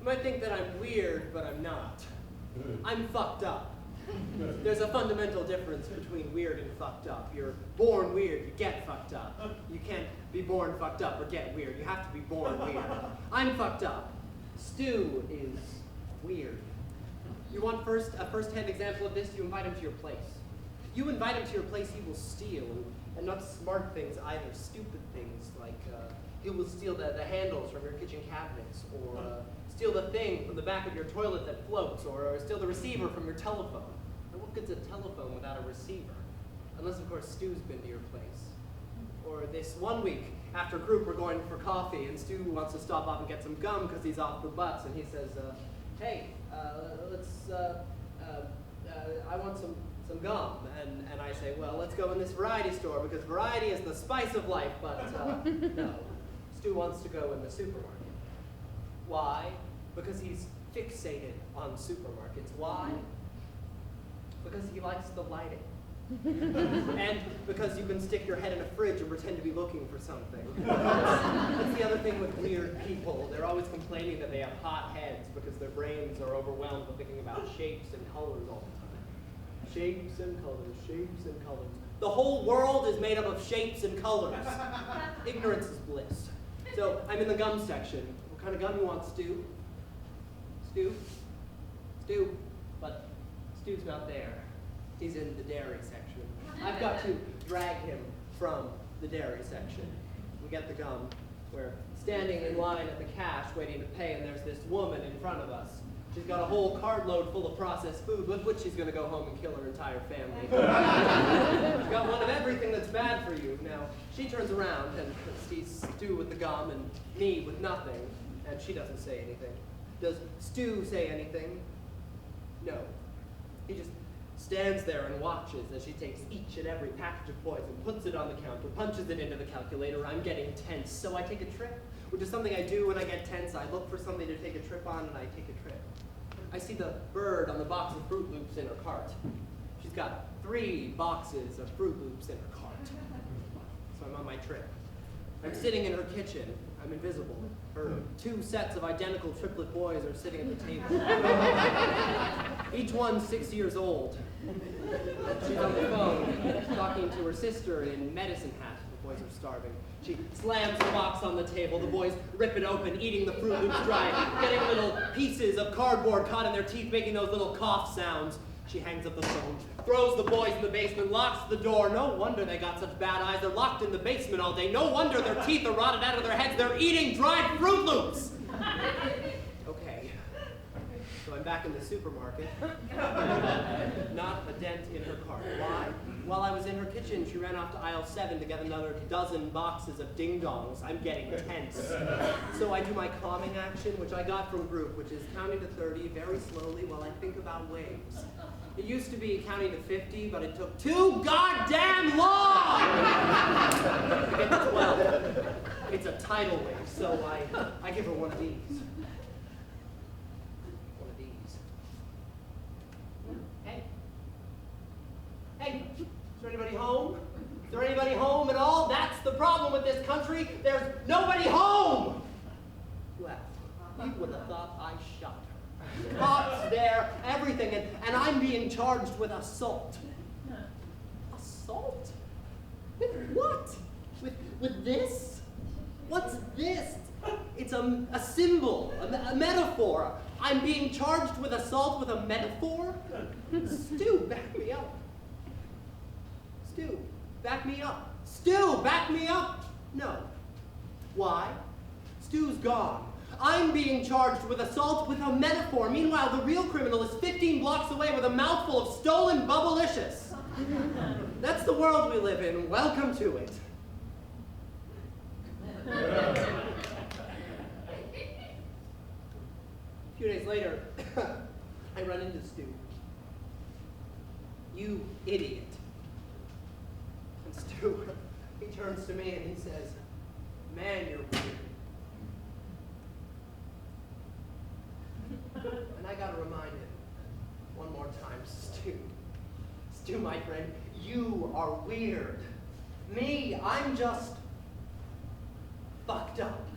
You might think that I'm weird, but I'm not. I'm fucked up. There's a fundamental difference between weird and fucked up. You're born weird, you get fucked up. You can't be born fucked up or get weird. You have to be born weird. I'm fucked up. Stu is weird. You want a first-hand example of this? You invite him to your place. You invite him to your place, he will steal, and not smart things either, stupid things like he will steal the handles from your kitchen cabinets, or steal the thing from the back of your toilet that floats, or steal the receiver from your telephone. And what good's a telephone without a receiver? Unless, of course, Stu's been to your place. Or this one week, after group, we're going for coffee, and Stu wants to stop off and get some gum because he's off the butts, and he says, hey, I want some gum. And I say, well, let's go in this variety store, because variety is the spice of life, but no. Stu wants to go in the supermarket. Why? Because he's fixated on supermarkets. Why? Because he likes the lighting. And because you can stick your head in a fridge and pretend to be looking for something. That's the other thing with weird people. They're always complaining that they have hot heads because their brains are overwhelmed with thinking about shapes and colors all the time. Shapes and colors, shapes and colors. The whole world is made up of shapes and colors. Ignorance is bliss. So I'm in the gum section. What kind of gum you want, Stu? Stu? Stu? But Stu's not there. He's in the dairy section. I've got to drag him from the dairy section. We get the gum. We're standing in line at the cash waiting to pay, and there's this woman in front of us. She's got a whole cartload full of processed food with which she's going to go home and kill her entire family. She's got one of everything that's bad for you. Now, she turns around and sees Stu with the gum and me with nothing, and she doesn't say anything. Does Stu say anything? No. He just stands there and watches as she takes each and every package of poison, puts it on the counter, punches it into the calculator. I'm getting tense, so I take a trip, which is something I do when I get tense. I look for something to take a trip on, and I take a trip. I see the bird on the box of Fruit Loops in her cart. She's got 3 boxes of Fruit Loops in her cart. So I'm on my trip. I'm sitting in her kitchen. I'm invisible. Her 2 sets of identical triplet boys are sitting at the table. Each one 6 years old. She's on the phone, talking to her sister in medicine hat. The boys are starving. She slams the box on the table. The boys rip it open, eating the Fruit Loops dry, getting little pieces of cardboard caught in their teeth, making those little cough sounds. She hangs up the phone, throws the boys in the basement, locks the door. No wonder they got such bad eyes. They're locked in the basement all day. No wonder their teeth are rotted out of their heads. They're eating dried Fruit Loops. Okay. So I'm back in the supermarket. Not a dent in her cart. Why? While I was in her kitchen, she ran off to aisle 7 to get another dozen boxes of ding-dongs. I'm getting tense. So I do my calming action, which I got from group, which is counting to 30 very slowly while I think about waves. It used to be counting to 50, but it took too goddamn long to get to 12. It's a tidal wave, so I give her one of these. One of these. Hey. Hey, is there anybody home? Is there anybody home at all? That's the problem with this country. There's nobody home! Well, you would have thought I shot her. Cops there, everything, and I'm being charged with assault. Assault? With what? With this? What's this? It's a symbol, a metaphor. I'm being charged with assault with a metaphor? Stu, back me up. Stu, back me up. Stu, back me up. No. Why? Stu's gone. I'm being charged with assault with a metaphor. Meanwhile, the real criminal is 15 blocks away with a mouthful of stolen bubblicious. That's the world we live in. Welcome to it. A few days later, I run into Stu. You idiot. And Stu, he turns to me and he says, man, you're weird. And I gotta remind him one more time, Stu, my friend, you are weird. Me, I'm just fucked up.